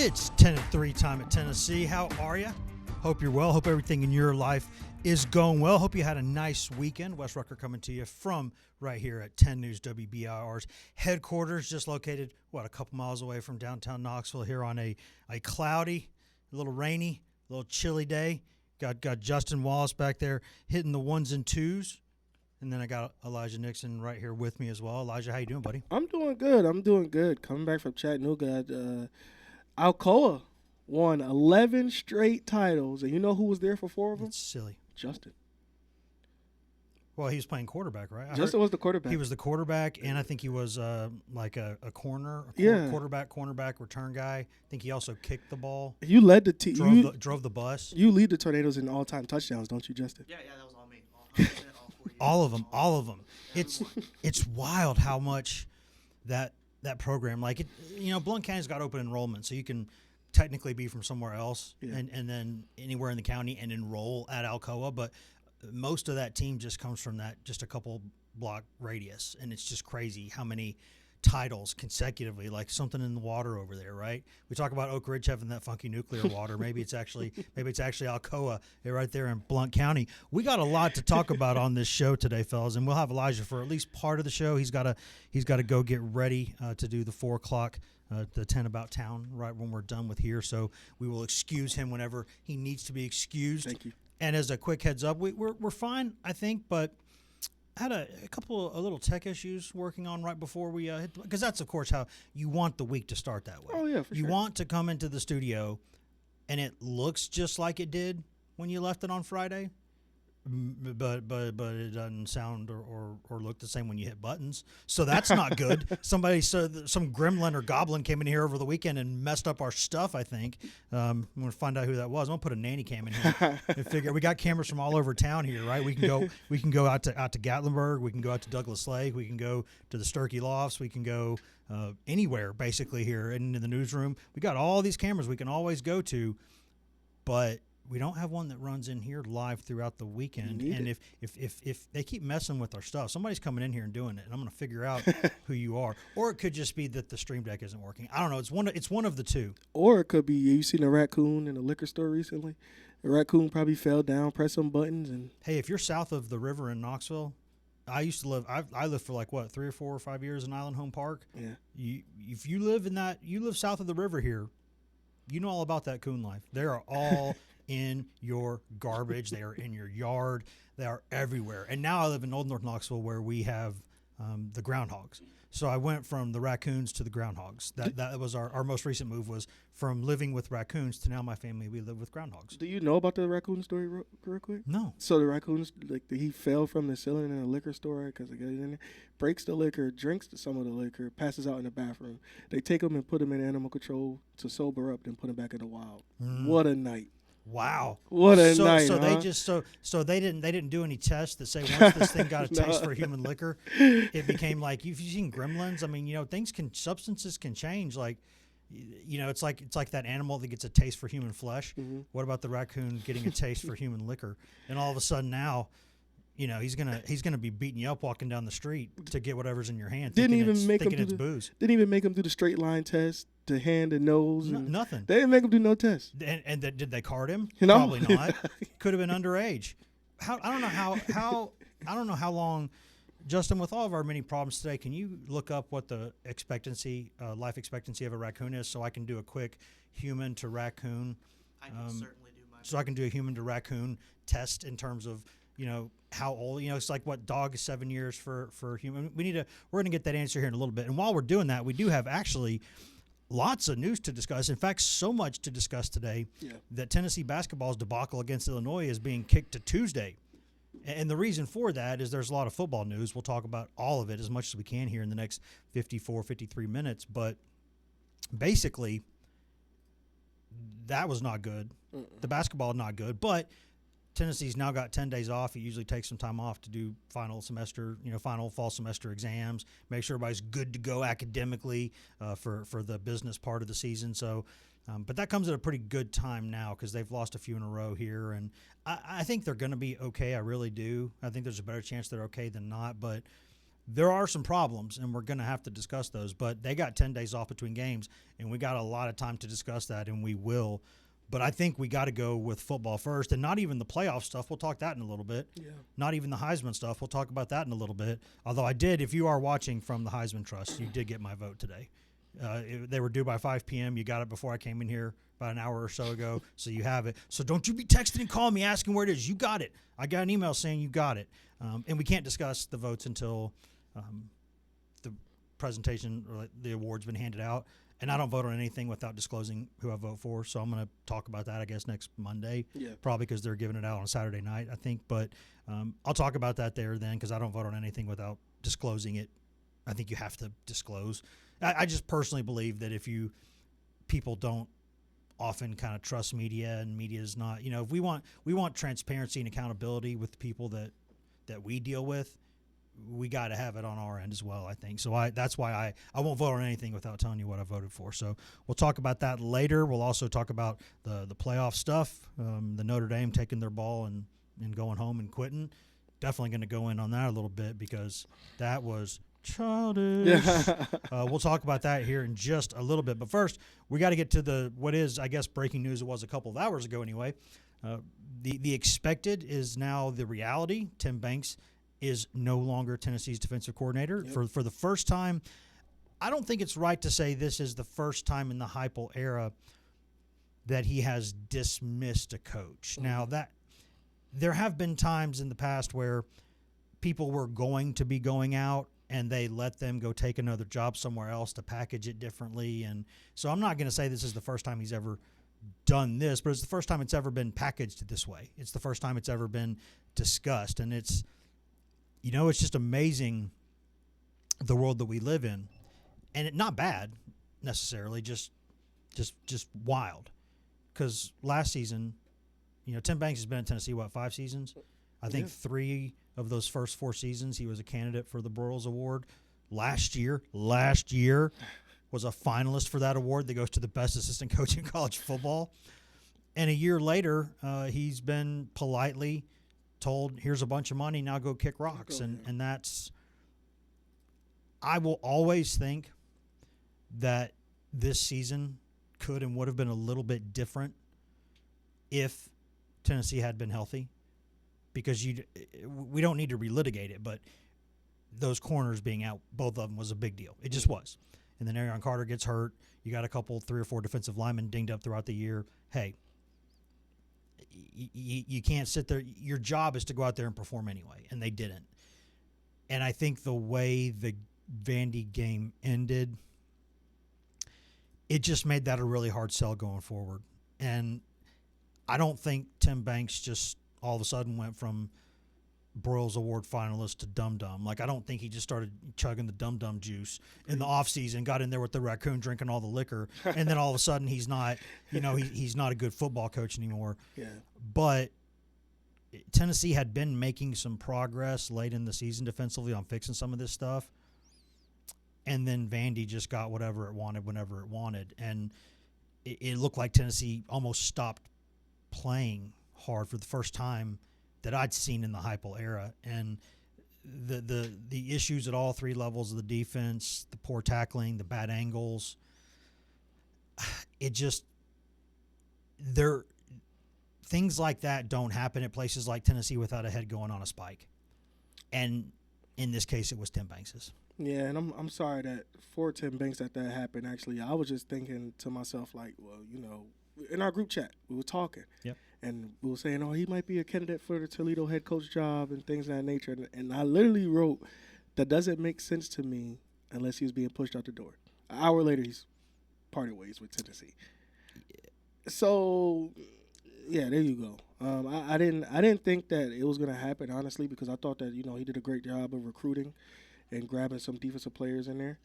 It's 10-3 time at Tennessee. How are you? Hope you're well. Hope everything in your life is going well. Hope you had a nice weekend. Wes Rucker coming to you from right here at 10 News WBIR's headquarters, just located, a couple miles away from downtown Knoxville here on a cloudy, a little rainy, a little chilly day. Got Justin Wallace back there hitting the ones and twos. And then I got Elijah Nixon right here with me as well. Elijah, how you doing, buddy? I'm doing good. Coming back from Chattanooga, Alcoa won 11 straight titles. And you know who was there for 4 of them? It's silly. Justin. Well, he was playing quarterback, right? Justin was the quarterback. He was the quarterback, and I think he was like a cornerback return guy. I think he also kicked the ball. You led the team. Drove the bus. You lead the Tornadoes in all-time touchdowns, don't you, Justin? Yeah, that was all me. All 40 all of them. It's wild how much that program, like it. Blount County's got open enrollment, so you can technically be from somewhere else and then anywhere in the county and enroll at Alcoa, but most of that team just comes from that just a couple block radius, and it's just crazy how many titles consecutively, like something in the water over there, right? We talk about Oak Ridge having that funky nuclear water. Maybe it's actually Alcoa right there in Blount County. We got a lot to talk about on this show today, fellas, and we'll have Elijah for at least part of the show. He's got to go get ready to do the 4 o'clock. The 10 About Town right when we're done with here, so we will excuse him whenever he needs to be excused. Thank you. And as a quick heads up, we're fine, I think, but had a couple of little tech issues working on right before we hit, because that's of course how you want the week to start that way. Oh yeah, for you sure. You want to come into the studio, and it looks just like it did when you left it on Friday. But it doesn't sound or look the same when you hit buttons, so that's not good. Some gremlin or goblin came in here over the weekend and messed up our stuff. I think I'm gonna find out who that was. I'm gonna put a nanny cam in here and figure. We got cameras from all over town here, right? We can go out to Gatlinburg. We can go out to Douglas Lake. We can go to the Sturkey Lofts. We can go anywhere basically here in the newsroom. We got all these cameras we can always go to, but we don't have one that runs in here live throughout the weekend. And if they keep messing with our stuff, somebody's coming in here and doing it, and I'm going to figure out who you are. Or it could just be that the stream deck isn't working. I don't know. It's one of the two. Or it could be you seen a raccoon in a liquor store recently. The raccoon probably fell down, pressed some buttons, and hey, if you're south of the river in Knoxville, I used to live. I lived for 3 or 4 or 5 years in Island Home Park. Yeah. If you live south of the river here, you know all about that coon life. They are all in your garbage. They are in your yard. They are everywhere. And now I live in Old North Knoxville, where we have the groundhogs. So I went from the raccoons to the groundhogs. That was our most recent move, was from living with raccoons to now my family, we live with groundhogs. Do you know about the raccoon story real quick? No. So the raccoons, he fell from the ceiling in a liquor store because they got it in there, breaks the liquor, drinks some of the liquor, passes out in the bathroom. They take him and put him in animal control to sober up, then put him back in the wild. What a night. Wow! What a night! So huh? they just so they didn't do any tests that say once this thing got a taste for human liquor, it became like, you've seen Gremlins. I mean, substances can change. Like, it's like that animal that gets a taste for human flesh. Mm-hmm. What about the raccoon getting a taste for human liquor? And all of a sudden now, he's gonna be beating you up walking down the street to get whatever's in your hand. Didn't thinking even make him do booze. Didn't even make him do the straight line test, the hand and nose. Nothing. They didn't make him do no test. And did they card him? No. Probably not. Could have been underage. I don't know how long. Justin, with all of our many problems today, can you look up what the life expectancy of a raccoon is, so I can do a quick human to raccoon? I can certainly do my best. So I can do a human to raccoon test in terms of how old. It's like what dog is 7 years for human. We're going to get that answer here in a little bit. And while we're doing that, we do have actually lots of news to discuss. In fact, so much to discuss today that Tennessee basketball's debacle against Illinois is being kicked to Tuesday. And the reason for that is there's a lot of football news. We'll talk about all of it as much as we can here in the next 54, 53 minutes. But basically, that was not good. The basketball not good. But Tennessee's now got 10 days off. It usually takes some time off to do final fall semester exams, make sure everybody's good to go academically for the business part of the season. So, but that comes at a pretty good time now because they've lost a few in a row here. And I think they're going to be okay. I really do. I think there's a better chance they're okay than not. But there are some problems, and we're going to have to discuss those. But they got 10 days off between games, and we got a lot of time to discuss that, and we will. But I think we got to go with football first, and not even the playoff stuff. We'll talk that in a little bit. Yeah. Not even the Heisman stuff. We'll talk about that in a little bit. Although I did, if you are watching from the Heisman Trust, you did get my vote today. They were due by 5 p.m. You got it before I came in here about an hour or so ago, so you have it. So don't you be texting and calling me asking where it is. You got it. I got an email saying you got it. And we can't discuss the votes until the presentation or the award's been handed out. And I don't vote on anything without disclosing who I vote for. So I'm going to talk about that, I guess, next Monday. Yeah. Probably because they're giving it out on Saturday night, I think. But I'll talk about that there then because I don't vote on anything without disclosing it. I think you have to disclose. I just personally believe that if people don't often kind of trust media, and media is not, if we want transparency and accountability with the people that we deal with, we got to have it on our end as well, I think. So that's why I won't vote on anything without telling you what I voted for. So we'll talk about that later. We'll also talk about the playoff stuff, the Notre Dame taking their ball and going home and quitting. Definitely going to go in on that a little bit because that was childish. We'll talk about that here in just a little bit. But first, we got to get to what is, I guess, breaking news. It was a couple of hours ago anyway. The expected is now the reality. Tim Banks is no longer Tennessee's defensive coordinator. Yep. For the first time. I don't think it's right to say this is the first time in the Heupel era that he has dismissed a coach. Mm-hmm. Now, that there have been times in the past where people were going to be going out and they let them go take another job somewhere else to package it differently. And so I'm not going to say this is the first time he's ever done this, but it's the first time it's ever been packaged this way. It's the first time it's ever been discussed. And it's just amazing the world that we live in. And not bad necessarily, just wild. Because last season, Tim Banks has been in Tennessee, 5 seasons? I think 3 of those first 4 seasons he was a candidate for the Broyles Award. Last year was a finalist for that award that goes to the best assistant coach in college football. And a year later, he's been politely told, here's a bunch of money, now go kick rocks. And that's – I will always think that this season could and would have been a little bit different if Tennessee had been healthy. Because we don't need to relitigate it, but those corners being out, both of them, was a big deal. It just was. And then Aaron Carter gets hurt. You got a couple, 3 or 4 defensive linemen dinged up throughout the year. Hey, you can't sit there. Your job is to go out there and perform anyway, and they didn't. And I think the way the Vandy game ended, it just made that a really hard sell going forward. And I don't think Tim Banks just all of a sudden went from Broyles Award finalist to dum-dum. Like, I don't think he just started chugging the dum-dum juice in the offseason, got in there with the raccoon drinking all the liquor, and then all of a sudden he's not, he's not a good football coach anymore. Yeah. But Tennessee had been making some progress late in the season defensively on fixing some of this stuff, and then Vandy just got whatever it wanted whenever it wanted. And it looked like Tennessee almost stopped playing hard for the first time that I'd seen in the Heupel era. And the issues at all 3 levels of the defense, the poor tackling, the bad angles, things like that don't happen at places like Tennessee without a head going on a spike. And in this case, it was Tim Banks's. Yeah, and I'm sorry that for Tim Banks that happened. Actually, I was just thinking to myself, like, well, in our group chat, we were talking. Yep. And we were saying, he might be a candidate for the Toledo head coach job and things of that nature. And I literally wrote, that doesn't make sense to me unless he was being pushed out the door. An hour later, he's parted ways with Tennessee. Yeah. So, yeah, there you go. I didn't think that it was going to happen, honestly, because I thought that, he did a great job of recruiting and grabbing some defensive players in there.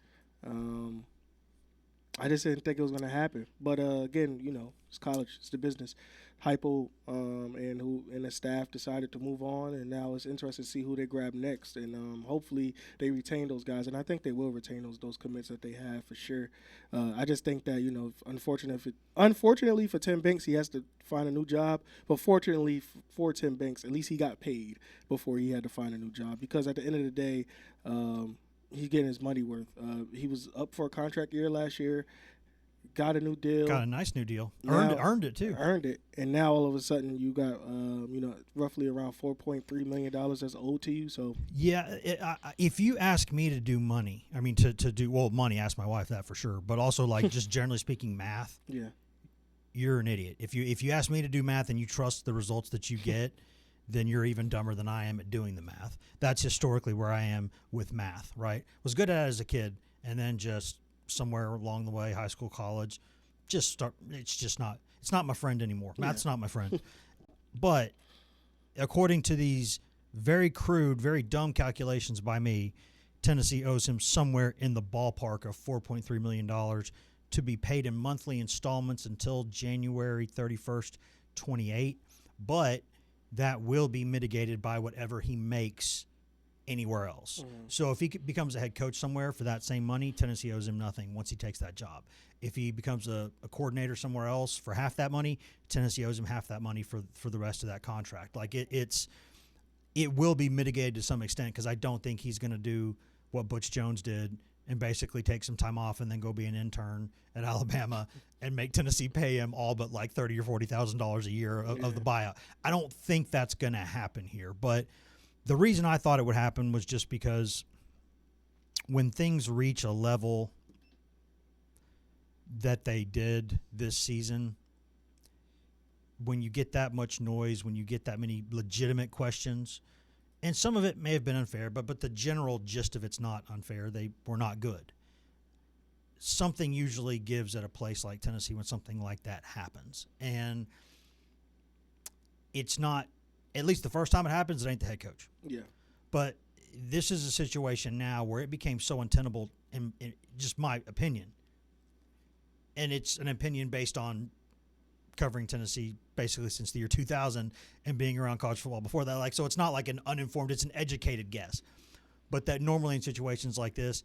I just didn't think it was going to happen. But, again, it's college. It's the business. Heupel and the staff decided to move on, and now it's interesting to see who they grab next. And hopefully they retain those guys. And I think they will retain those commits that they have for sure. I just think that, unfortunately for Tim Banks, he has to find a new job. But fortunately for Tim Banks, at least he got paid before he had to find a new job. Because at the end of the day, he's getting his money worth. He was up for a contract year last year, got a new deal. Got a nice new deal. Now- Earned it too. Earned it, and now all of a sudden you got roughly around $4.3 million that's owed to you. So Yeah, if you ask me to do money, I mean to do money. Ask my wife that for sure, but also like just generally speaking, math. yeah, You're an idiot. If you ask me to do math and you trust the results that you get, then you're even dumber than I am at doing the math. That's historically where I am with math. Right? Was good at it as a kid, and then just somewhere along the way, high school, college, it's not my friend anymore. Math's not my friend. But according to these very crude, very dumb calculations by me, Tennessee owes him somewhere in the ballpark of $4.3 million to be paid in monthly installments until January 31st, 28. But that will be mitigated by whatever he makes anywhere else. So if he becomes a head coach somewhere for that same money, Tennessee owes him nothing once he takes that job. If he becomes a coordinator somewhere else for half that money, Tennessee owes him half that money for the rest of that contract. Like it will be mitigated to some extent, because I don't think he's going to do what Butch Jones did and basically take some time off and then go be an intern at Alabama and make Tennessee pay him all but like $30,000 or $40,000 a year of the buyout. I don't think that's going to happen here, but the reason I thought it would happen was just because when things reach a level that they did this season, when you get that much noise, when you get that many legitimate questions, and some of it may have been unfair, but the general gist of it's not unfair. They were not good. Something usually gives at a place like Tennessee when something like that happens. And it's not, at least the first time it happens, it ain't the head coach. yeah, But this is a situation now where it became so untenable, in just my opinion. And it's an opinion based on covering Tennessee basically since the year 2000 and being around college football before that. Like, so it's not like an uninformed, it's an educated guess. But that normally in situations like this,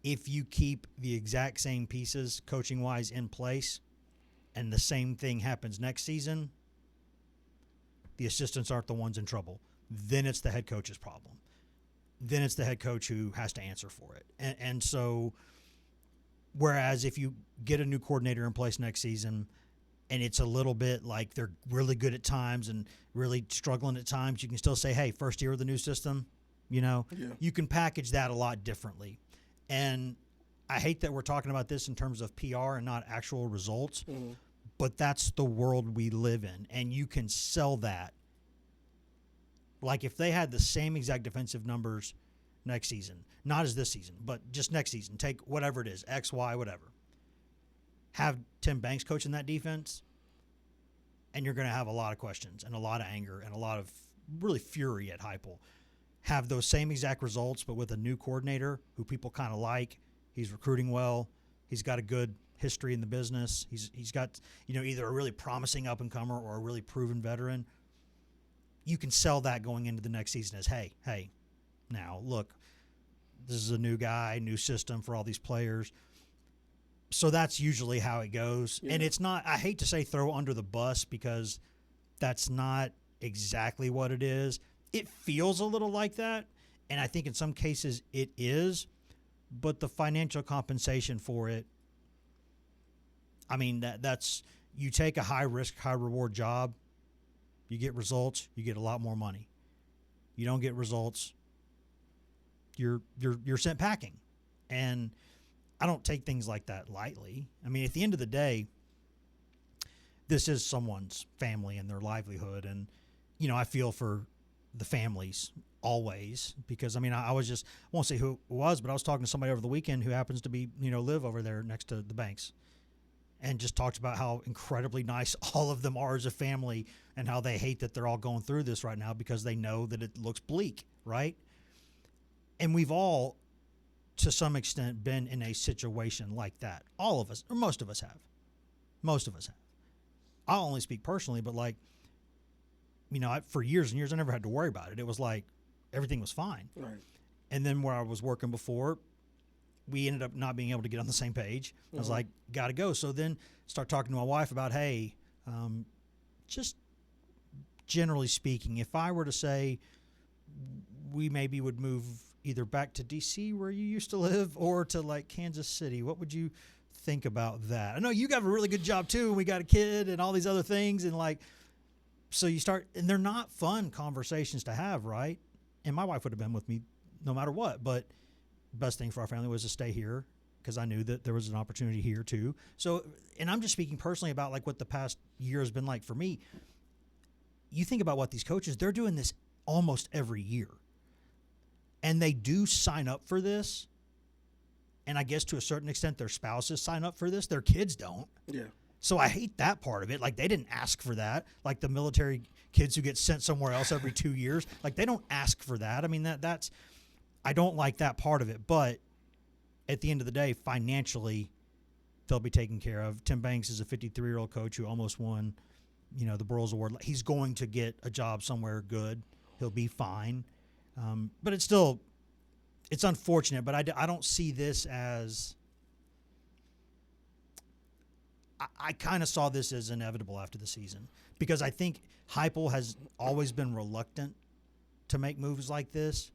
if you keep the exact same pieces coaching-wise in place and the same thing happens next season, the assistants aren't the ones in trouble. Then it's the head coach's problem. Then it's the head coach who has to answer for it. And so, whereas if you get a new coordinator in place next season and it's a little bit like they're really good at times and really struggling at times, you can still say, hey, first year of the new system, yeah. you can package that a lot differently. And I hate that we're talking about this in terms of PR and not actual results, but that's the world we live in, and you can sell that. Like if they had the same exact defensive numbers next season, not as this season, but just next season, take whatever it is, X, Y, whatever. Have Tim Banks coaching that defense, and you're going to have a lot of questions and a lot of anger and a lot of really fury at Heupel. Have those same exact results, but with a new coordinator who people kind of like. He's recruiting well. He's got a good history in the business. He's got, either a really promising up-and-comer or a really proven veteran. You can sell that going into the next season as, hey, now, look, this is a new guy, new system for all these players. So that's usually how it goes. Yeah. And it's not, I hate to say throw under the bus because that's not exactly what it is. It feels a little like that, and I think in some cases it is, but the financial compensation for it, I mean, that's you take a high-risk, high-reward job, you get results, you get a lot more money. You don't get results, you're sent packing. And I don't take things like that lightly. I mean, at the end of the day, this is someone's family and their livelihood, and, I feel for the families always, because I won't say who it was, but I was talking to somebody over the weekend who happens to be, live over there next to the Banks, and just talked about how incredibly nice all of them are as a family and how they hate that they're all going through this right now because they know that it looks bleak, right? And we've all, to some extent, been in a situation like that. All of us, or most of us have. Most of us have. I'll only speak personally, but for years and years, I never had to worry about it. It was like everything was fine. Right. And then where I was working before, we ended up not being able to get on the same page. I was like, got to go. So then start talking to my wife about, hey, just generally speaking, if I were to say we maybe would move either back to DC where you used to live or to like Kansas City? What would you think about that? I know you got a really good job too, and we got a kid and all these other things, and like, so you start, and they're not fun conversations to have, right? And my wife would have been with me no matter what, but the best thing for our family was to stay here because I knew that there was an opportunity here too. So, and I'm just speaking personally about like what the past year has been like for me. You think about what these coaches, they're doing this almost every year. And they do sign up for this. And I guess to a certain extent, their spouses sign up for this. Their kids don't. Yeah. So I hate that part of it. Like, they didn't ask for that. Like the military kids who get sent somewhere else every 2 years. Like, they don't ask for that. I mean, that's I don't like that part of it. But at the end of the day, financially, they'll be taken care of. Tim Banks is a 53-year-old coach who almost won, the Burroughs Award. He's going to get a job somewhere good. He'll be fine. But it's unfortunate, but I don't see this as – I kind of saw this as inevitable after the season because I think Heupel has always been reluctant to make moves like this.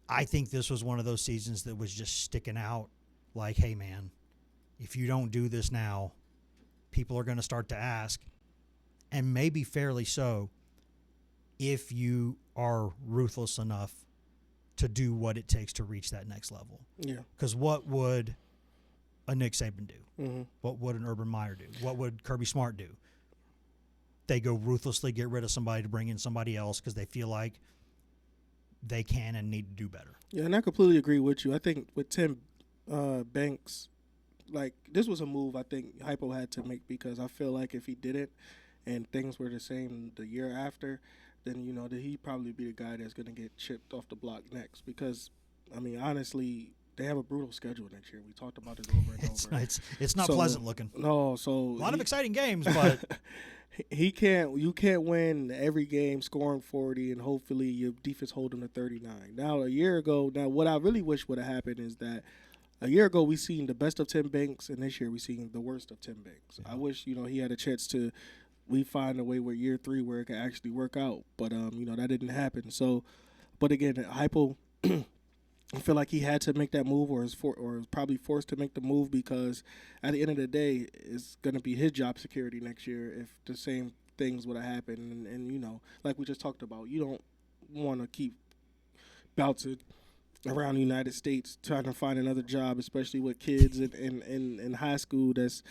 I think this was one of those seasons that was just sticking out like, hey, man, if you don't do this now, people are going to start to ask, and maybe fairly so, if you are ruthless enough to do what it takes to reach that next level. Yeah. Because what would a Nick Saban do? Mm-hmm. What would an Urban Meyer do? What would Kirby Smart do? They go ruthlessly get rid of somebody to bring in somebody else because they feel like they can and need to do better. Yeah, and I completely agree with you. I think with Tim Banks, like, this was a move I think Heupel had to make because I feel like if he didn't and things were the same the year after, then, that he'd probably be the guy that's going to get chipped off the block next because, I mean, honestly, they have a brutal schedule next year. We talked about it over and over. It's not pleasant looking. No, so a lot of exciting games, but you can't win every game scoring 40 and hopefully your defense hold them to 39. Now, what I really wish would have happened is that a year ago we seen the best of Tim Banks, and this year we seen the worst of Tim Banks. Yeah. I wish, he had a chance to we find a way where year 3 where it can actually work out. But, that didn't happen. So, but again, Heupel, I feel like he had to make that move or is probably forced to make the move because at the end of the day, it's going to be his job security next year if the same things would have happened. And, like we just talked about, you don't want to keep bouncing around the United States trying to find another job, especially with kids in high school that's,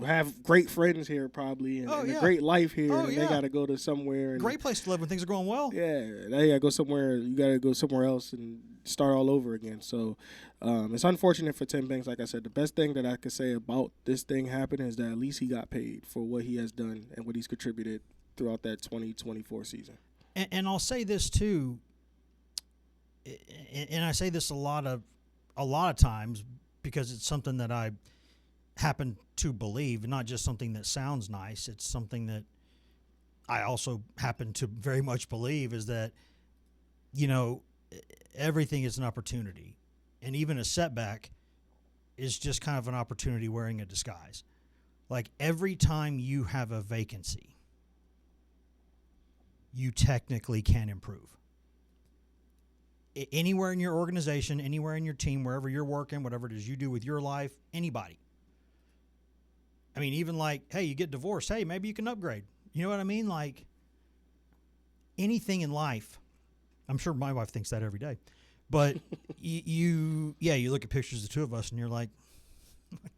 have great friends here probably and a great life here. And they got to go to somewhere. And, great place to live when things are going well. Yeah, they got to go somewhere. You got to go somewhere else and start all over again. So it's unfortunate for Tim Banks. Like I said, the best thing that I could say about this thing happening is that at least he got paid for what he has done and what he's contributed throughout that 2024 season. And I'll say this too, and I say this a lot of times because it's something that I happen to believe, not just something that sounds nice. It's something that I also happen to very much believe is that, everything is an opportunity, and even a setback is just kind of an opportunity wearing a disguise. Like every time you have a vacancy, you technically can improve. Anywhere in your organization, anywhere in your team, wherever you're working, whatever it is you do with your life, anybody. I mean, even like, hey, you get divorced. Hey, maybe you can upgrade. You know what I mean? Like anything in life. I'm sure my wife thinks that every day. But you look at pictures of the two of us and you're like, what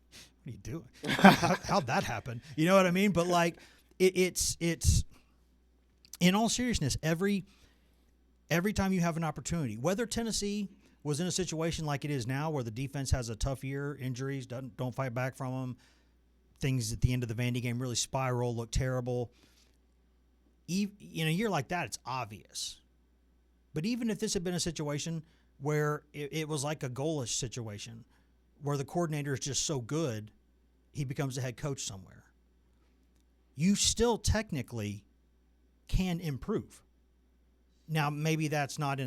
are you doing? How'd that happen? You know what I mean? But like it's in all seriousness, every time you have an opportunity, whether Tennessee was in a situation like it is now where the defense has a tough year, injuries, don't fight back from them, things at the end of the Vandy game really spiral, look terrible. In a year like that, it's obvious. But even if this had been a situation where it was like a goalless situation, where the coordinator is just so good, he becomes the head coach somewhere, you still technically can improve. Now, maybe that's not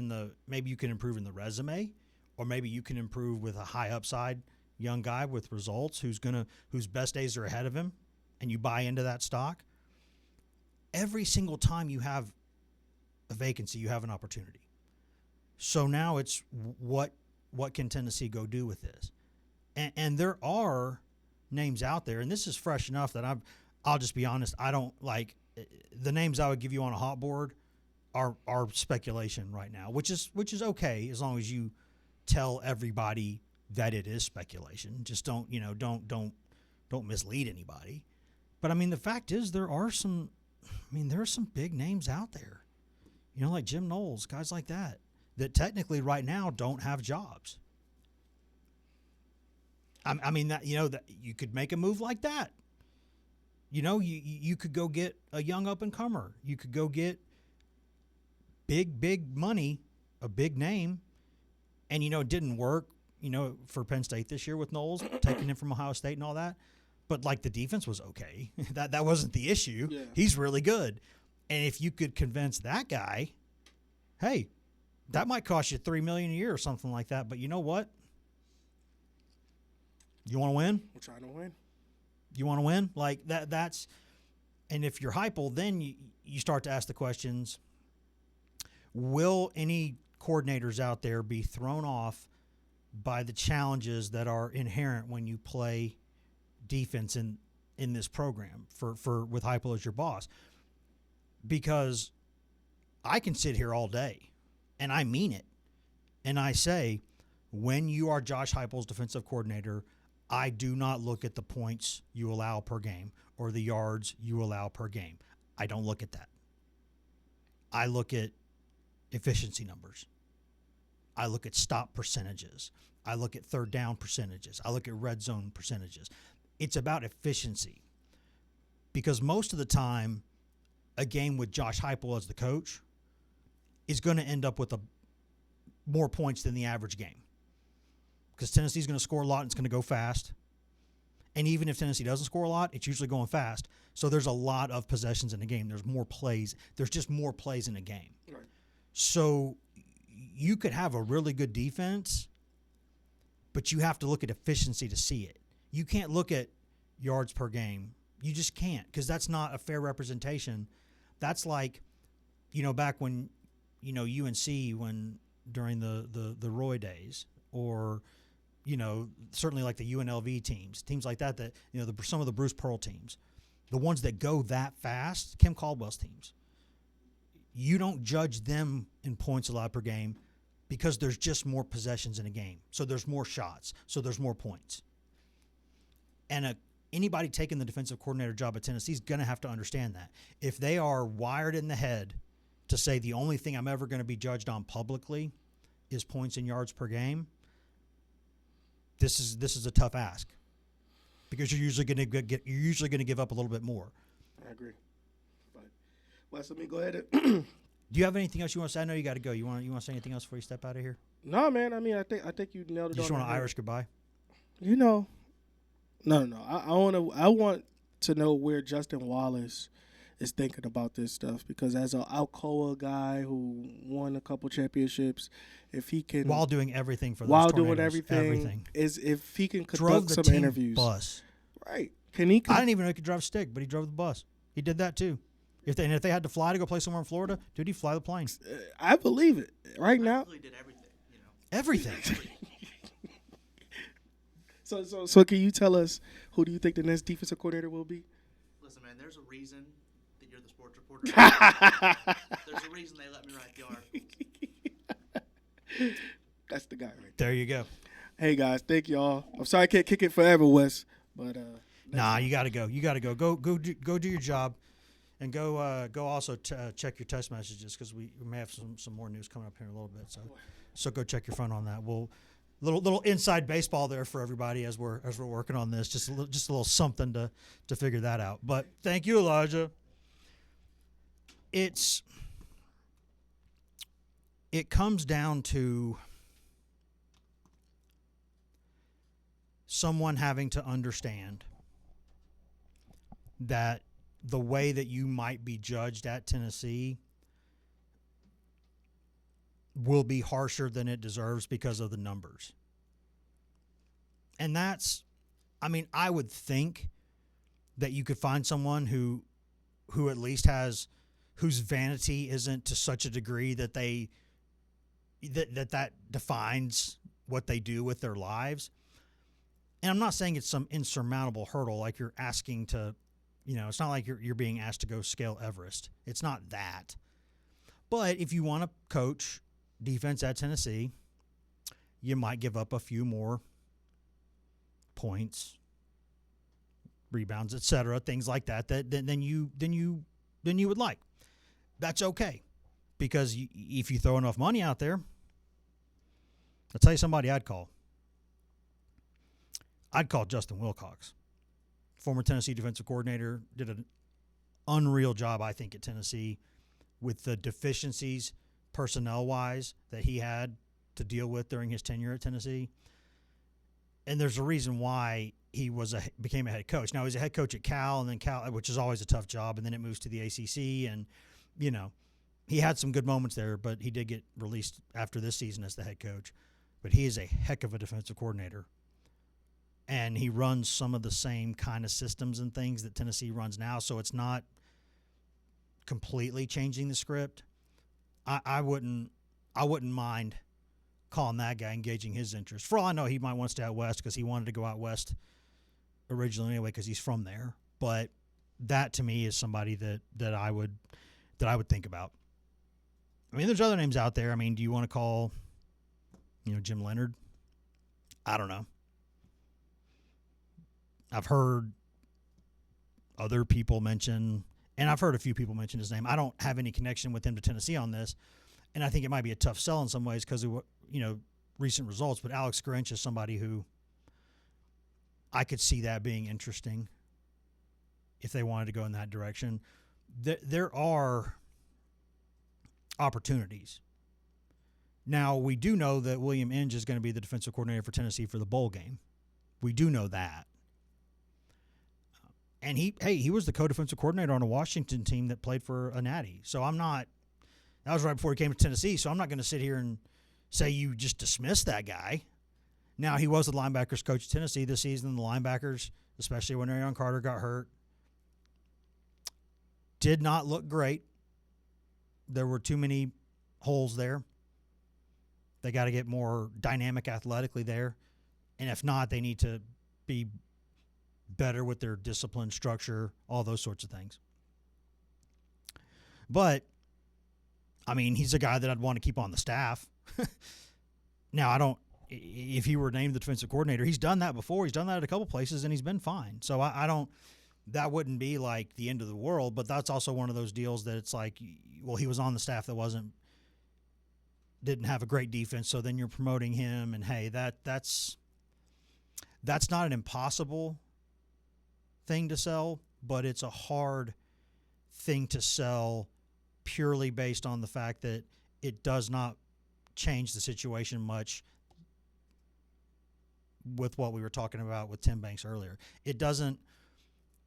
maybe you can improve in the resume, or maybe you can improve with a high upside young guy with results whose best days are ahead of him, and you buy into that stock. Every single time you have a vacancy, you have an opportunity. So now it's what can Tennessee go do with this? And there are names out there, and this is fresh enough that I'll just be honest, I don't like the names I would give you on a hot board are speculation right now, which is okay as long as you tell everybody that it is speculation. Just don't mislead anybody. But I mean, the fact is there are some big names out there, like Jim Knowles, guys like that technically right now don't have jobs. I mean that that you could make a move like that. You could go get a young up and comer. You could go get big money, a big name, and it didn't work. For Penn State this year with Knowles taking him from Ohio State and all that. But like the defense was okay. That wasn't the issue. Yeah. He's really good. And if you could convince that guy, hey, that might cost you $3 million a year or something like that. But you know what? You want to win? We're trying to win. You want to win? Like that's and if you're Heupel, then you start to ask the questions, will any coordinators out there be thrown off by the challenges that are inherent when you play defense in this program for with Heupel as your boss? Because I can sit here all day, and I mean it, and I say, when you are Josh Heupel's defensive coordinator, I do not look at the points you allow per game or the yards you allow per game. I don't look at that. I look at efficiency numbers. I look at stop percentages. I look at third down percentages. I look at red zone percentages. It's about efficiency. Because most of the time, a game with Josh Heupel as the coach is going to end up with more points than the average game. Because Tennessee's going to score a lot and it's going to go fast. And even if Tennessee doesn't score a lot, it's usually going fast. So there's a lot of possessions in a game. There's more plays. There's just more plays in a game. Right. So you could have a really good defense, but you have to look at efficiency to see it. You can't look at yards per game. You just can't, because that's not a fair representation. That's like, back when, UNC during the Roy days, or, certainly like the UNLV teams like that, some of the Bruce Pearl teams, the ones that go that fast, Kim Caldwell's teams. You don't judge them in points allowed per game because there's just more possessions in a game. So there's more shots. So there's more points. And anybody taking the defensive coordinator job at Tennessee is going to have to understand that. If they are wired in the head to say the only thing I'm ever going to be judged on publicly is points and yards per game, this is a tough ask, because you're usually going to give up a little bit more. I agree. But Wes, let me go ahead. Do you have anything else you want to say? I know you got to go. You want to say anything else before you step out of here? No, man. I mean, I think you nailed it. You just want an Irish goodbye? No. I want to know where Justin Wallace is thinking about this stuff, because as an Alcoa guy who won a couple championships, if he can, while doing everything for those while tornadoes, doing everything, is if he can drove conduct the some team interviews. Bus. Right? Can he? I didn't even know he could drive a stick, but he drove the bus. He did that too. If they had to fly to go play somewhere in Florida, dude, he'd fly the plane. I believe it. Right now, He did everything. Everything. So can you tell us, who do you think the next defensive coordinator will be? Listen, man, there's a reason that you're the sports reporter. There's a reason they let me write the articles. That's the guy right There you go. Hey guys, thank y'all. I'm sorry I can't kick it forever, Wes, but Nah, you got to go. You got to go. Go do your job, and go also check your text messages, because we may have some more news coming up here in a little bit. So go check your phone on that. We'll little inside baseball there for everybody as we're working on this. Just a little something to figure that out. But thank you, Elijah. It comes down to someone having to understand that the way that you might be judged at Tennessee will be harsher than it deserves because of the numbers. And I would think that you could find someone who at least whose vanity isn't to such a degree that they, that defines what they do with their lives. And I'm not saying it's some insurmountable hurdle like you're asking to, it's not like you're being asked to go scale Everest. It's not that. But if you want to coach defense at Tennessee, you might give up a few more points, rebounds, etc., things like that than you would like. That's okay, because if you throw enough money out there, I'll tell you somebody I'd call. I'd call Justin Wilcox, former Tennessee defensive coordinator, did an unreal job, I think, at Tennessee with the deficiencies personnel-wise that he had to deal with during his tenure at Tennessee. And there's a reason why he became a head coach. Now, he was a head coach at Cal, and then Cal, which is always a tough job, and then it moves to the ACC, and, he had some good moments there, but he did get released after this season as the head coach. But he is a heck of a defensive coordinator. And he runs some of the same kind of systems and things that Tennessee runs now, so it's not completely changing the script. I wouldn't mind calling that guy, engaging his interest. For all I know, he might want to stay out west because he wanted to go out west originally anyway because he's from there. But that to me is somebody that I would think about. I mean, there's other names out there. I mean, do you want to call, Jim Leonard? I don't know. I've heard other people mention, and I've heard a few people mention his name. I don't have any connection with him to Tennessee on this, and I think it might be a tough sell in some ways because of recent results. But Alex Grinch is somebody who I could see that being interesting if they wanted to go in that direction. There are opportunities. Now, we do know that William Inge is going to be the defensive coordinator for Tennessee for the bowl game. We do know that. And he was the co-defensive coordinator on a Washington team that played for a Natty. So that was right before he came to Tennessee, so I'm not going to sit here and say you just dismiss that guy. Now, he was the linebackers coach at Tennessee this season. The linebackers, especially when Arion Carter got hurt, did not look great. There were too many holes there. They got to get more dynamic athletically there. And if not, they need to be better with their discipline, structure, all those sorts of things. But, I mean, he's a guy that I'd want to keep on the staff. Now, if he were named the defensive coordinator, he's done that before. He's done that at a couple places, and he's been fine. So that wouldn't be like the end of the world, but that's also one of those deals that it's like, well, he was on the staff that didn't have a great defense, so then you're promoting him, and hey, that's not an impossible thing to sell, but it's a hard thing to sell purely based on the fact that it does not change the situation much with what we were talking about with Tim Banks earlier. It doesn't.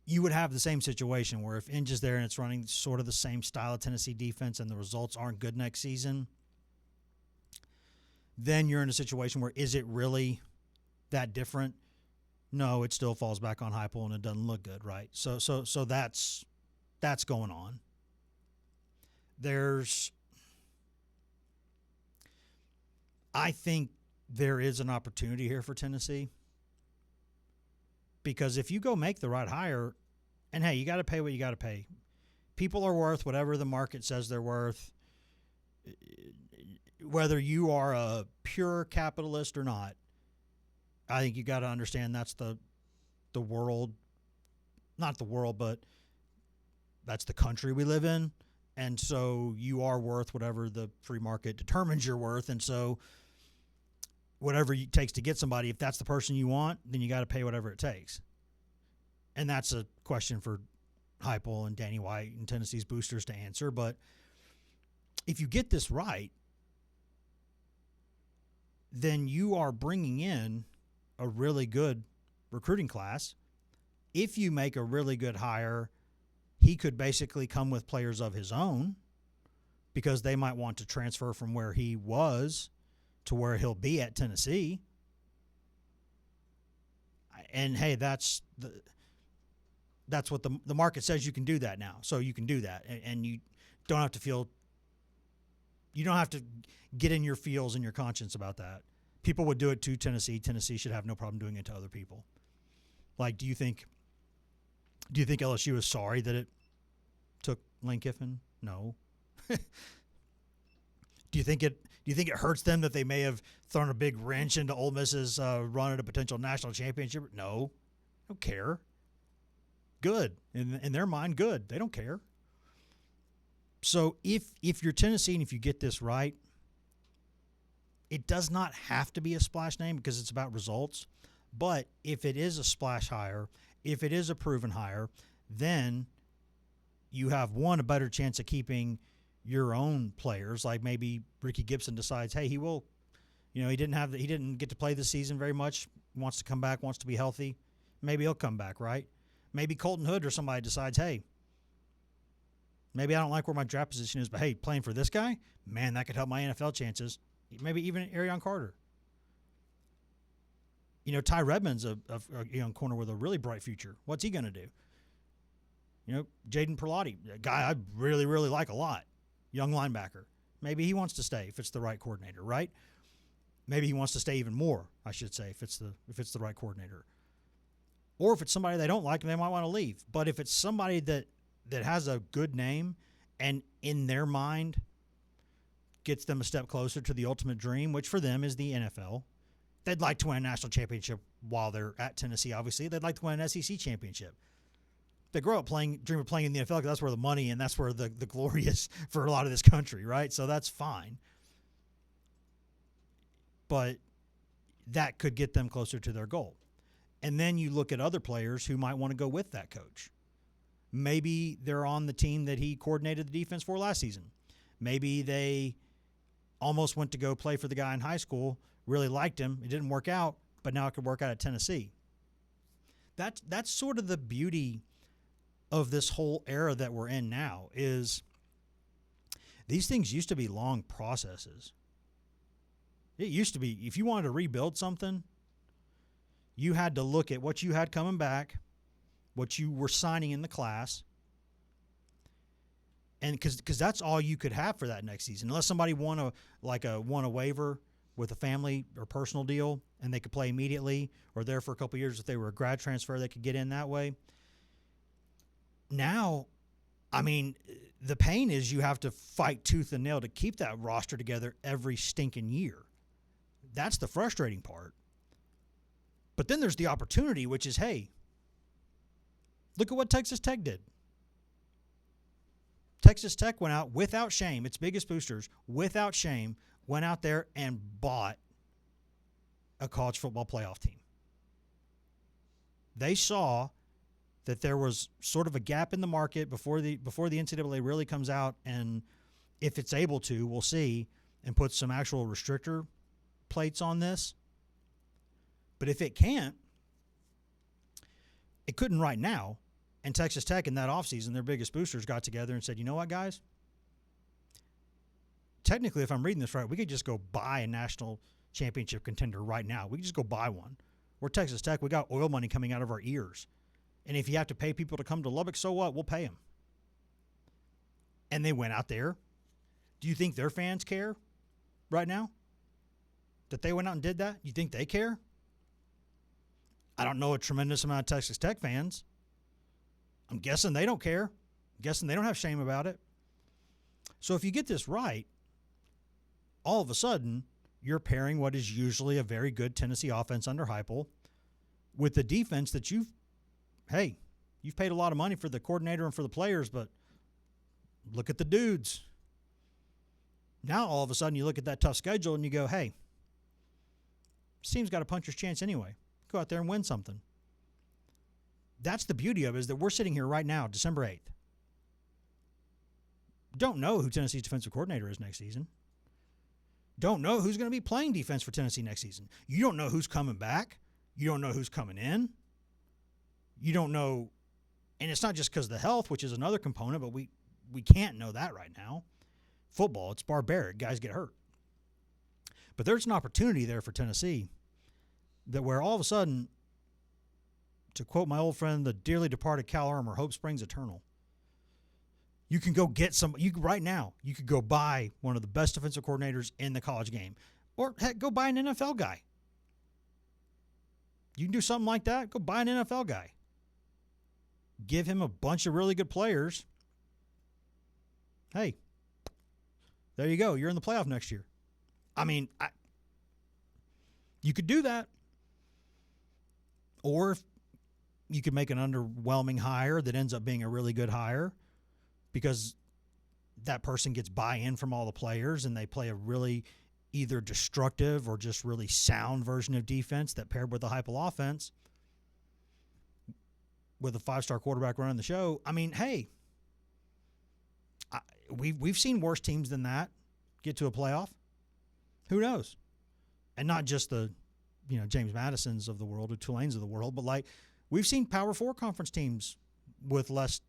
You would have the same situation where if Inge is there and it's running sort of the same style of Tennessee defense and the results aren't good next season, then you're in a situation where is it really that different? No, it still falls back on Heupel and it doesn't look good, right? So that's going on. I think there is an opportunity here for Tennessee. Because if you go make the right hire, and hey, you got to pay what you got to pay. People are worth whatever the market says they're worth. Whether you are a pure capitalist or not, I think you got to understand that's the world, not the world, but that's the country we live in. And so you are worth whatever the free market determines you're worth. And so whatever it takes to get somebody, if that's the person you want, then you got to pay whatever it takes. And that's a question for Heupel and Danny White and Tennessee's boosters to answer. But if you get this right, then you are bringing in a really good recruiting class. If you make a really good hire, he could basically come with players of his own because they might want to transfer from where he was to where he'll be at Tennessee. And hey, that's what the market says you can do that now. So you can do that, and you don't have to feel You don't have to get in your feels and your conscience about that. People would do it to Tennessee. Tennessee should have no problem doing it to other people. Like, do you think LSU is sorry that it took Lane Kiffin? No. Do you think it hurts them that they may have thrown a big wrench into Ole Miss's run at a potential national championship? No. They don't care. Good. In their mind, good. They don't care. So if you're Tennessee and if you get this right, it does not have to be a splash name because it's about results. But if it is a splash hire, if it is a proven hire, then you have, one, a better chance of keeping your own players. Like maybe Ricky Gibson decides, hey, he will, he didn't get to play this season very much, wants to come back, wants to be healthy. Maybe he'll come back, right? Maybe Colton Hood or somebody decides, hey, maybe I don't like where my draft position is, but hey, playing for this guy, man, that could help my NFL chances. Maybe even Arion Carter. Ty Redmond's a young corner with a really bright future. What's he going to do? Jaden Perlotti, a guy I really, really like a lot, young linebacker. Maybe he wants to stay if it's the right coordinator, right? Maybe he wants to stay even more, I should say, if it's the right coordinator. Or if it's somebody they don't like and they might want to leave. But if it's somebody that has a good name and in their mind gets them a step closer to the ultimate dream, which for them is the NFL. They'd like to win a national championship while they're at Tennessee, obviously. They'd like to win an SEC championship. They grow up dream of playing in the NFL because that's where the money and that's where the glory is for a lot of this country, right? So that's fine. But that could get them closer to their goal. And then you look at other players who might want to go with that coach. Maybe they're on the team that he coordinated the defense for last season. Maybe they almost went to go play for the guy in high school, really liked him. It didn't work out, but now it could work out at Tennessee. That's sort of the beauty of this whole era that we're in now is these things used to be long processes. It used to be, if you wanted to rebuild something, you had to look at what you had coming back, what you were signing in the class, and because that's all you could have for that next season, unless somebody won a waiver with a family or personal deal and they could play immediately, or there for a couple of years if they were a grad transfer, they could get in that way. Now, I mean, the pain is you have to fight tooth and nail to keep that roster together every stinking year. That's the frustrating part. But then there's the opportunity, which is, hey, look at what Texas Tech did. Texas Tech went out without shame, its biggest boosters, without shame, went out there and bought a college football playoff team. They saw that there was sort of a gap in the market before the NCAA really comes out, and if it's able to, we'll see, and put some actual restrictor plates on this. But if it can't, it couldn't right now. And Texas Tech in that offseason, their biggest boosters got together and said, you know what, guys? Technically, if I'm reading this right, we could just go buy a national championship contender right now. We could just go buy one. We're Texas Tech. We got oil money coming out of our ears. And if you have to pay people to come to Lubbock, so what? We'll pay them. And they went out there. Do you think their fans care right now that they went out and did that? You think they care? I don't know a tremendous amount of Texas Tech fans. I'm guessing they don't care. I'm guessing they don't have shame about it. So if you get this right, all of a sudden, you're pairing what is usually a very good Tennessee offense under Heupel with the defense that you've paid a lot of money for the coordinator and for the players, but look at the dudes. Now, all of a sudden, you look at that tough schedule and you go, hey, this team's got a puncher's chance anyway. Go out there and win something. That's the beauty of it, is that we're sitting here right now, December 8th. Don't know who Tennessee's defensive coordinator is next season. Don't know who's going to be playing defense for Tennessee next season. You don't know who's coming back. You don't know who's coming in. You don't know, and it's not just because of the health, which is another component, but we can't know that right now. Football, it's barbaric. Guys get hurt. But there's an opportunity there for Tennessee that where all of a sudden, to quote my old friend, the dearly departed Cal Armour, hope springs eternal. You can go get some. Right now, you could go buy one of the best defensive coordinators in the college game, or heck, go buy an NFL guy. You can do something like that. Go buy an NFL guy. Give him a bunch of really good players. Hey, there you go. You're in the playoff next year. I mean, you could do that. Or if you could make an underwhelming hire that ends up being a really good hire because that person gets buy-in from all the players and they play a really either destructive or just really sound version of defense that paired with the Heupel offense with a 5-star quarterback running the show. I mean, hey, we've seen worse teams than that get to a playoff. Who knows? And not just the, James Madisons of the world or Tulanes of the world, but like we've seen Power 4 conference teams with less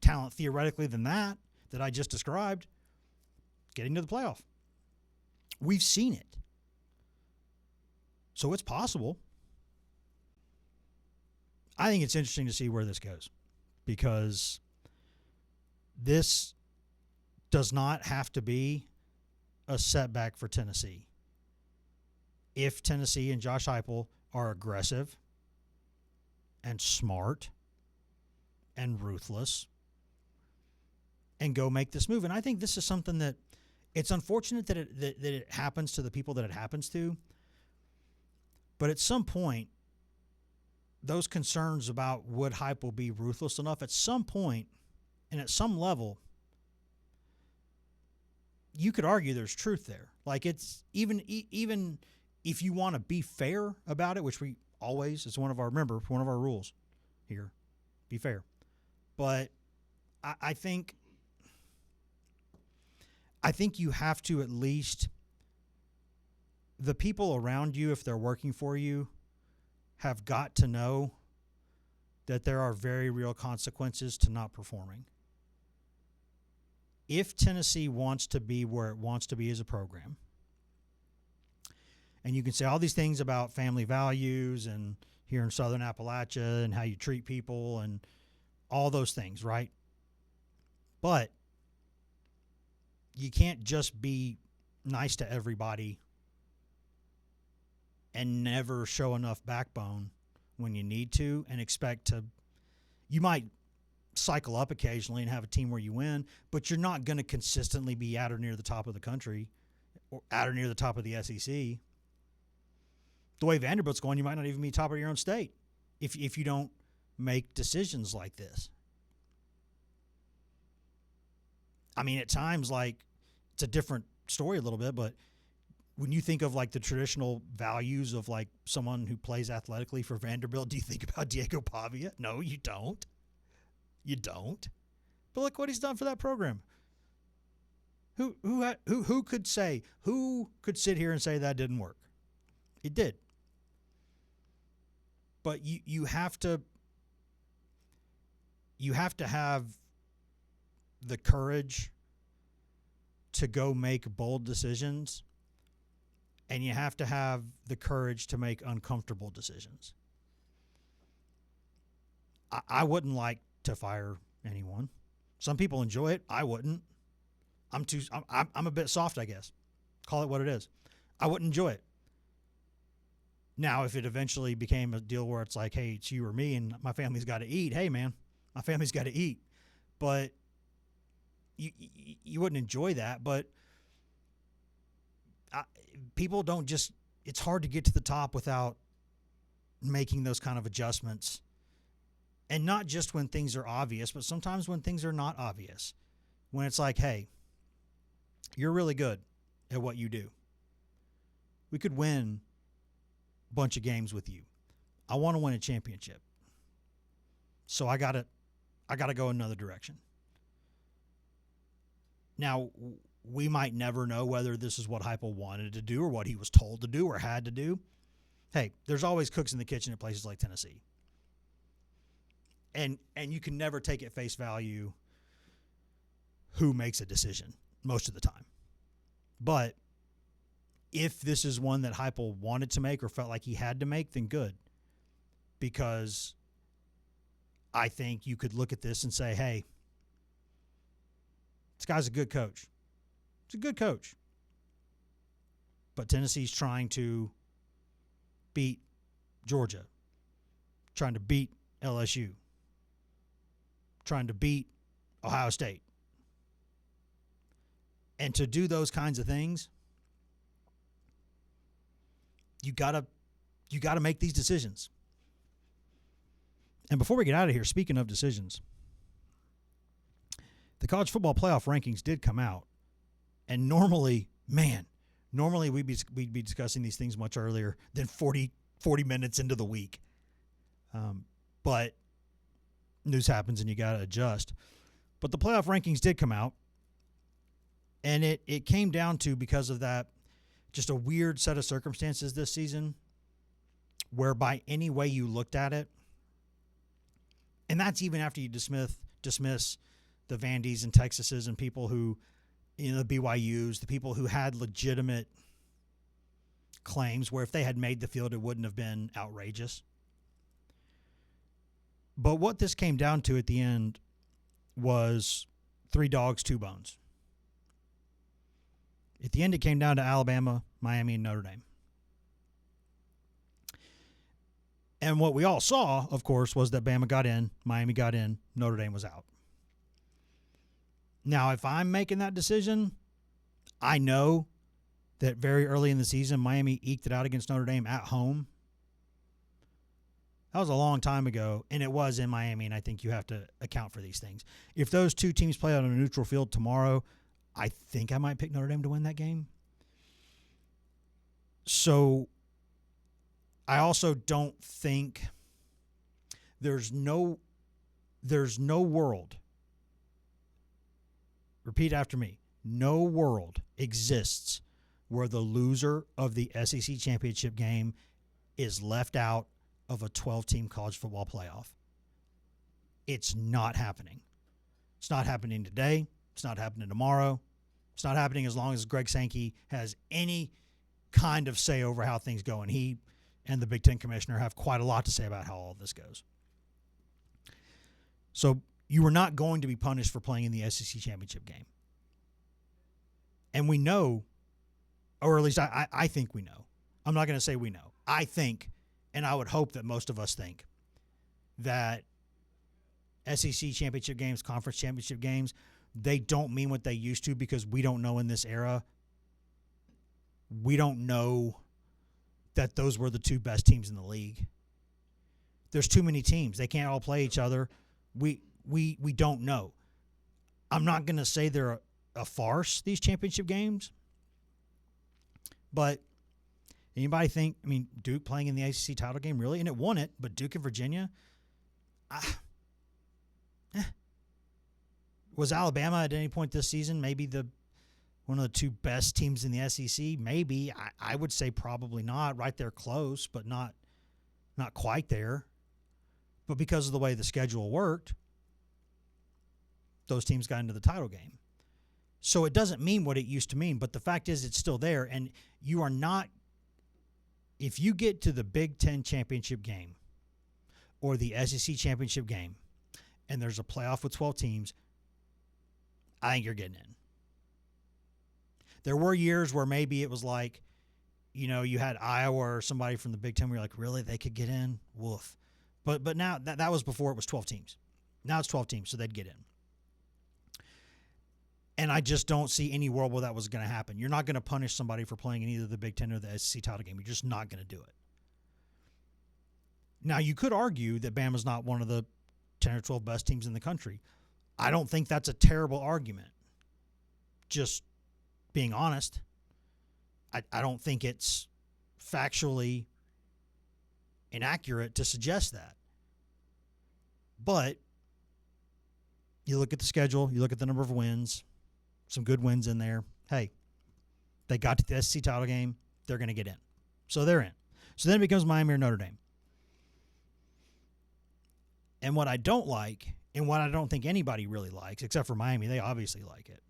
talent theoretically than that I just described getting to the playoff. We've seen it. So it's possible. I think it's interesting to see where this goes because this does not have to be a setback for Tennessee. If Tennessee and Josh Heupel are aggressive and smart and ruthless and go make this move. And I think this is something that it's unfortunate that it happens to the people that it happens to. But at some point, those concerns about would Heupel be ruthless enough at some point and at some level, you could argue there's truth there. Like it's even if you want to be fair about it, which we always, it's one of our rules here, be fair. But I think you have to at least, the people around you, if they're working for you, have got to know that there are very real consequences to not performing. If Tennessee wants to be where it wants to be as a program, and you can say all these things about family values and here in Southern Appalachia and how you treat people and all those things, right? But you can't just be nice to everybody and never show enough backbone when you need to and expect to. You might cycle up occasionally and have a team where you win, but you're not going to consistently be at or near the top of the country or at or near the top of the SEC. The way Vanderbilt's going, you might not even be top of your own state if you don't make decisions like this. I mean, at times, like, it's a different story a little bit, but when you think of, like, the traditional values of, like, someone who plays athletically for Vanderbilt, do you think about Diego Pavia? No, you don't. You don't. But look what he's done for that program. Who could sit here and say that didn't work? It did. But you have to have the courage to go make bold decisions, and you have to have the courage to make uncomfortable decisions. I wouldn't like to fire anyone. Some people enjoy it. I wouldn't. I'm a bit soft, I guess. Call it what it is. I wouldn't enjoy it. Now, if it eventually became a deal where it's like, hey, it's you or me and my family's got to eat, hey, man, my family's got to eat. But you wouldn't enjoy that. But people don't just – it's hard to get to the top without making those kind of adjustments. And not just when things are obvious, but sometimes when things are not obvious. When it's like, hey, you're really good at what you do. We could win a bunch of games with you. I want to win a championship. So I gotta go another direction. Now, we might never know whether this is what Heupel wanted to do or what he was told to do or had to do. Hey, there's always cooks in the kitchen at places like Tennessee. And you can never take at face value who makes a decision most of the time. But if this is one that Heupel wanted to make or felt like he had to make, then good. Because I think you could look at this and say, hey, This guy's a good coach. He's a good coach. But Tennessee's trying to beat Georgia, trying to beat LSU, trying to beat Ohio State. And to do those kinds of things, you gotta make these decisions. And before we get out of here, speaking of decisions, the college football playoff rankings did come out. And normally we'd be discussing these things much earlier than 40 minutes into the week. But news happens and you got to adjust. But the playoff rankings did come out. And it came down to, because of that, just a weird set of circumstances this season, whereby any way you looked at it, and that's even after you dismiss the Vandys and Texases and people who, the BYUs, the people who had legitimate claims where if they had made the field, it wouldn't have been outrageous. But what this came down to at the end was 3 dogs, 2 bones. At the end, it came down to Alabama, Miami, and Notre Dame. And what we all saw, of course, was that Bama got in, Miami got in, Notre Dame was out. Now, if I'm making that decision, I know that very early in the season, Miami eked it out against Notre Dame at home. That was a long time ago, and it was in Miami, and I think you have to account for these things. If those two teams play on a neutral field tomorrow, I think I might pick Notre Dame to win that game. So I also don't think there's no world. Repeat after me. No world exists where the loser of the SEC championship game is left out of a 12-team college football playoff. It's not happening. It's not happening today. It's not happening tomorrow. It's not happening as long as Greg Sankey has any kind of say over how things go. And he and the Big Ten commissioner have quite a lot to say about how all of this goes. So you are not going to be punished for playing in the SEC championship game. And we know, or at least I think we know. I'm not going to say we know. I think, and I would hope that most of us think, that SEC championship games, conference championship games, they don't mean what they used to, because we don't know in this era. We don't know that those were the 2 best teams in the league. There's too many teams. They can't all play each other. We don't know. I'm not going to say they're a farce, these championship games. But anybody think, Duke playing in the ACC title game, really? And it won it, but Duke and Virginia? Was Alabama at any point this season maybe one of the 2 best teams in the SEC? Maybe. I would say probably not. Right there close, but not quite there. But because of the way the schedule worked, those teams got into the title game. So it doesn't mean what it used to mean, but the fact is it's still there. And you are not, if you get to the Big Ten championship game or the SEC championship game and there's a playoff with 12 teams, I think you're getting in. There were years where maybe it was like, you had Iowa or somebody from the Big Ten where you're like, really, they could get in? Woof. But now, that was before it was 12 teams. Now it's 12 teams, so they'd get in. And I just don't see any world where that was going to happen. You're not going to punish somebody for playing in either the Big Ten or the SEC title game. You're just not going to do it. Now, you could argue that Bama's not one of the 10 or 12 best teams in the country. I don't think that's a terrible argument. Just being honest, I don't think it's factually inaccurate to suggest that. But you look at the schedule, you look at the number of wins, some good wins in there. Hey, they got to the SEC title game, they're going to get in. So they're in. So then it becomes Miami or Notre Dame. And what I don't like, and what I don't think anybody really likes, except for Miami, they obviously like it,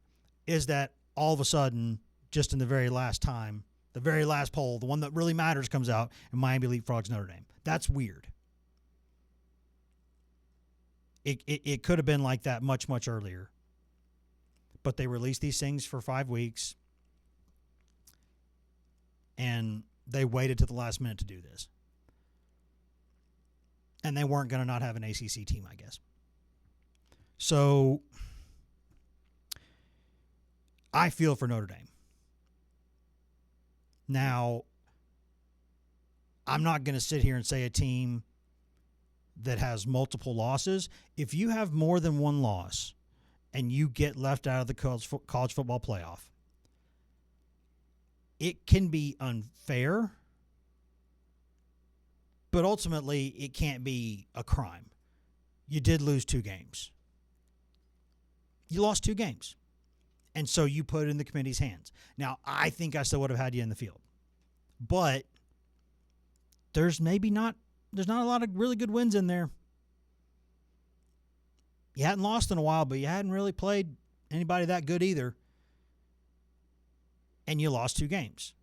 is that all of a sudden, just in the very last time, the very last poll, the one that really matters, comes out, and Miami leapfrogs Notre Dame. That's weird. It could have been like that much, much earlier. but they released these things for 5 weeks, and they waited to the last minute to do this. And they weren't going to not have an ACC team, I guess. So I feel for Notre Dame. Now, I'm not going to sit here and say a team that has multiple losses. If you have more than one loss and you get left out of the college football playoff, it can be unfair, but ultimately it can't be a crime. You did lose 2 games. You lost 2 games. And so you put it in the committee's hands. Now, I think I still would have had you in the field. But there's not a lot of really good wins in there. You hadn't lost in a while, but you hadn't really played anybody that good either. And you lost 2 games.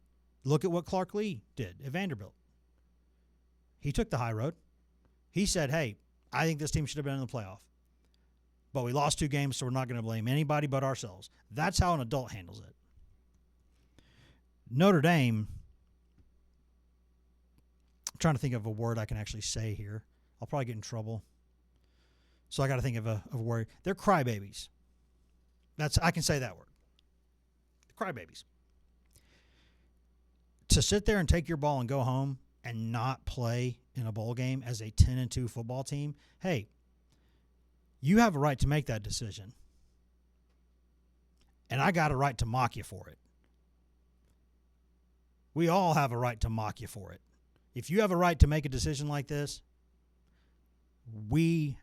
Look at what Clark Lee did at Vanderbilt. He took the high road. He said, hey, I think this team should have been in the playoff. But we lost 2 games, so we're not going to blame anybody but ourselves. That's how an adult handles it. Notre Dame, I'm trying to think of a word I can actually say here. I'll probably get in trouble. So I got to think of a word. They're crybabies. I can say that word. Crybabies. To sit there and take your ball and go home and not play in a bowl game as a 10-2 football team, hey, you have a right to make that decision. And I got a right to mock you for it. We all have a right to mock you for it. If you have a right to make a decision like this, we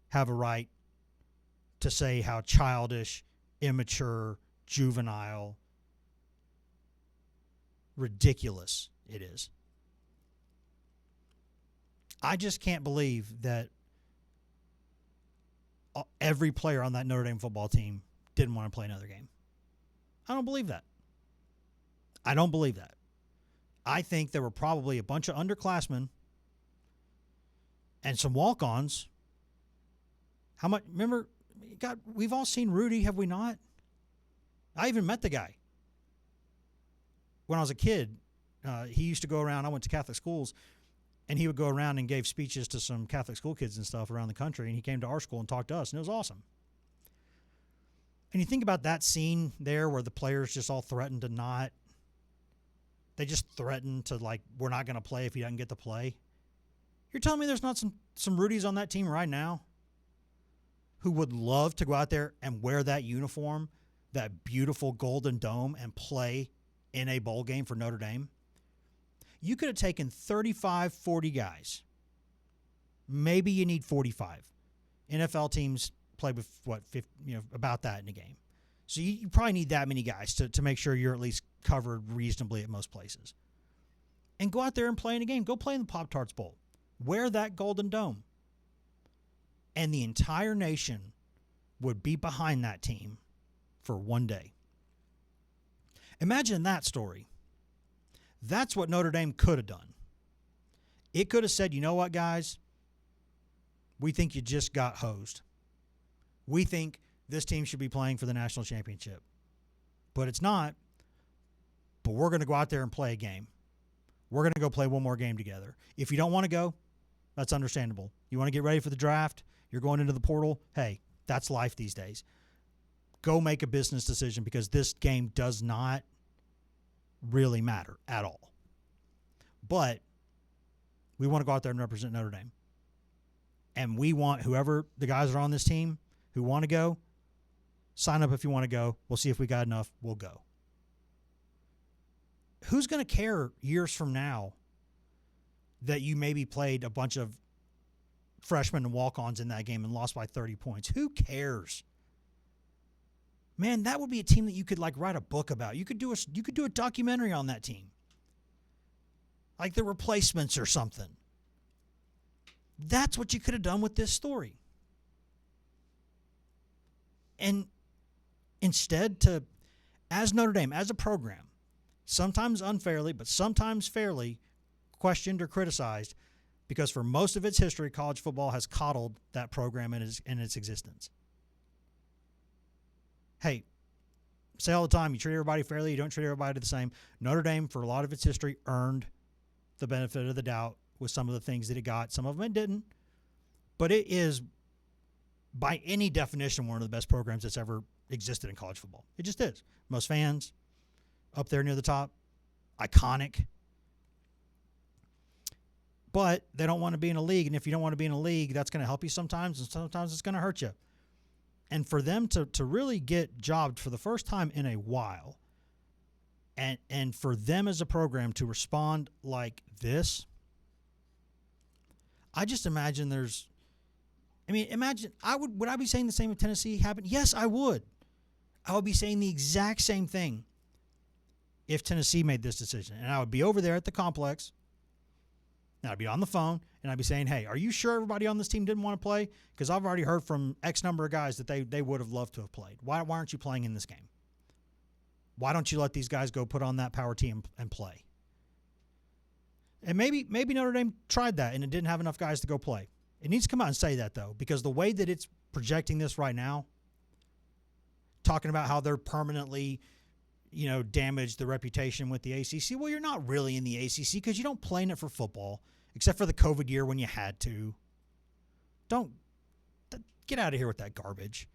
have a right to say how childish, immature, juvenile, ridiculous it is. I just can't believe that every player on that Notre Dame football team didn't want to play another game. I don't believe that. I don't believe that. I think there were probably a bunch of underclassmen and some walk-ons. How much? Remember, God, we've all seen Rudy, have we not? I even met the guy. When I was a kid, he used to go around. I went to Catholic schools, and he would go around and gave speeches to some Catholic school kids and stuff around the country, and he came to our school and talked to us, and it was awesome. And you think about that scene there where the players just all threatened to not. They just threatened to, like, we're not going to play if he doesn't get to play. You're telling me there's not some Rudies on that team right now who would love to go out there and wear that uniform, that beautiful golden dome, and play in a bowl game for Notre Dame? You could have taken 35, 40 guys. Maybe you need 45. NFL teams play with, about that in a game. So you probably need that many guys to make sure you're at least covered reasonably at most places. And go out there and play in a game. Go play in the Pop-Tarts Bowl. Wear that golden dome. And the entire nation would be behind that team for one day. Imagine that story. That's what Notre Dame could have done. It could have said, you know what, guys? We think you just got hosed. We think this team should be playing for the national championship. But it's not. But we're going to go out there and play a game. We're going to go play one more game together. If you don't want to go, that's understandable. You want to get ready for the draft? You're going into the portal? Hey, that's life these days. Go make a business decision because this game does not really matter at all. But we want to go out there and represent Notre Dame. And we want whoever the guys are on this team who want to go, sign up if you want to go. We'll see if we got enough. We'll go. Who's going to care years from now that you maybe played a bunch of freshmen and walk-ons in that game and lost by 30 points? Who cares? Man, that would be a team that you could write a book about. You could do a documentary on that team. Like The Replacements or something. That's what you could have done with this story. And instead as Notre Dame, as a program, sometimes unfairly, but sometimes fairly questioned or criticized, because for most of its history, college football has coddled that program in its existence. Hey, say all the time, you treat everybody fairly, you don't treat everybody the same. Notre Dame, for a lot of its history, earned the benefit of the doubt with some of the things that it got. Some of them it didn't. But it is, by any definition, one of the best programs that's ever existed in college football. It just is. Most fans, up there near the top, iconic. But they don't want to be in a league, and if you don't want to be in a league, that's going to help you sometimes, and sometimes it's going to hurt you. And for them to really get jobbed for the first time in a while, and for them as a program to respond like this, I just imagine imagine, would I be saying the same if Tennessee happened? Yes, I would. I would be saying the exact same thing if Tennessee made this decision. And I would be over there at the complex, and I'd be on the phone, and I'd be saying, hey, are you sure everybody on this team didn't want to play? Because I've already heard from X number of guys that they would have loved to have played. Why aren't you playing in this game? Why don't you let these guys go put on that power team and play? And maybe Notre Dame tried that, and it didn't have enough guys to go play. It needs to come out and say that, though, because the way that it's projecting this right now, talking about how they're permanently, damaged the reputation with the ACC. Well, you're not really in the ACC because you don't play in it for football, except for the COVID year when you had to. Get out of here with that garbage.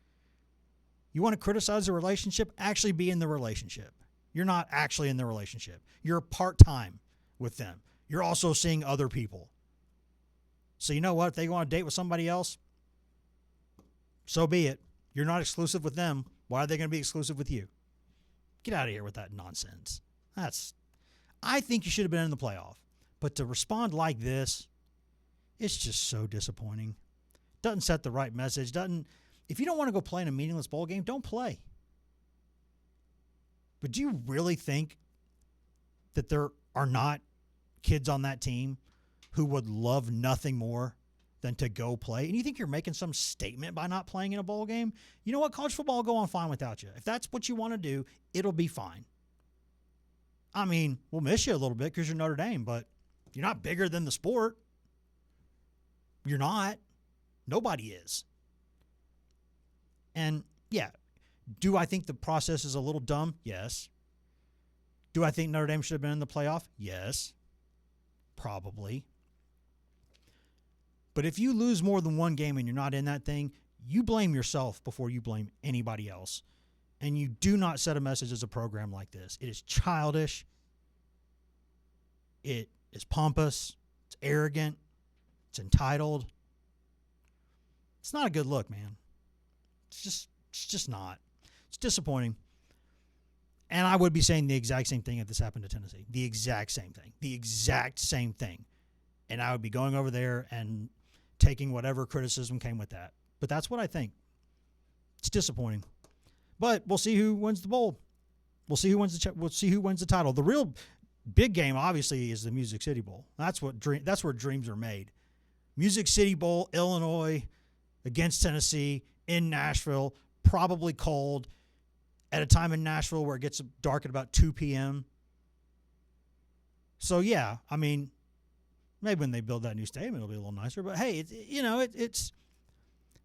You want to criticize the relationship? Actually be in the relationship. You're not actually in the relationship. You're part-time with them. You're also seeing other people. So you know what? If they go on a date with somebody else, so be it. You're not exclusive with them. Why are they going to be exclusive with you? Get out of here with that nonsense. I think you should have been in the playoff. But to respond like this, it's just so disappointing. Doesn't set the right message. If you don't want to go play in a meaningless bowl game, don't play. But do you really think that there are not kids on that team who would love nothing more than to go play? And you think you're making some statement by not playing in a bowl game? You know what? College football will go on fine without you. If that's what you want to do, it'll be fine. I mean, we'll miss you a little bit because you're Notre Dame, but you're not bigger than the sport. You're not. Nobody is. And, yeah, do I think the process is a little dumb? Yes. Do I think Notre Dame should have been in the playoff? Yes. Probably. But if you lose more than one game and you're not in that thing, you blame yourself before you blame anybody else. And you do not set a message as a program like this. It is childish. It is pompous. It's arrogant. It's entitled. It's not a good look, man. It's just not. It's disappointing. And I would be saying the exact same thing if this happened to Tennessee. The exact same thing. The exact same thing. And I would be going over there and taking whatever criticism came with that. But that's what I think. It's disappointing. But we'll see who wins the bowl. We'll see who wins the title. The real big game, obviously, is the Music City Bowl. That's where dreams are made. Music City Bowl, Illinois, against Tennessee, in Nashville, probably cold, at a time in Nashville where it gets dark at about 2 p.m. So, yeah, I mean, maybe when they build that new stadium, it'll be a little nicer. But, hey, it's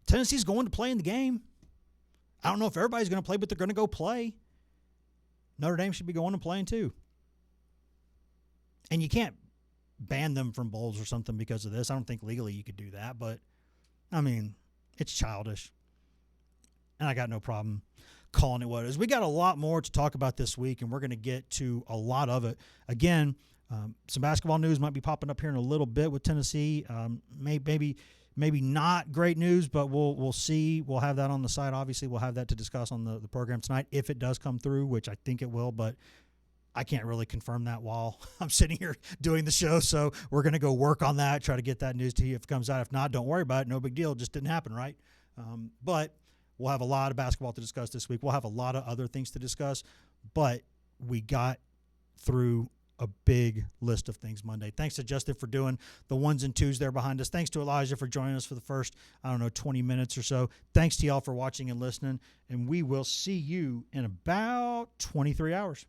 Tennessee's going to play in the game. I don't know if everybody's going to play, but they're going to go play. Notre Dame should be going and playing too. And you can't ban them from bowls or something because of this. I don't think legally you could do that. But, I mean, it's childish. And I got no problem calling it what it is. We got a lot more to talk about this week, and we're going to get to a lot of it. Again, some basketball news might be popping up here in a little bit with Tennessee. Maybe not great news, but we'll see. We'll have that on the site. Obviously, we'll have that to discuss on the program tonight if it does come through, which I think it will, but I can't really confirm that while I'm sitting here doing the show. So we're going to go work on that, try to get that news to you if it comes out. If not, don't worry about it. No big deal. It just didn't happen, right? But we'll have a lot of basketball to discuss this week. We'll have a lot of other things to discuss, but we got through a big list of things Monday. Thanks to Justin for doing the ones and twos there behind us. Thanks to Elijah for joining us for the first, 20 minutes or so. Thanks to y'all for watching and listening, and we will see you in about 23 hours.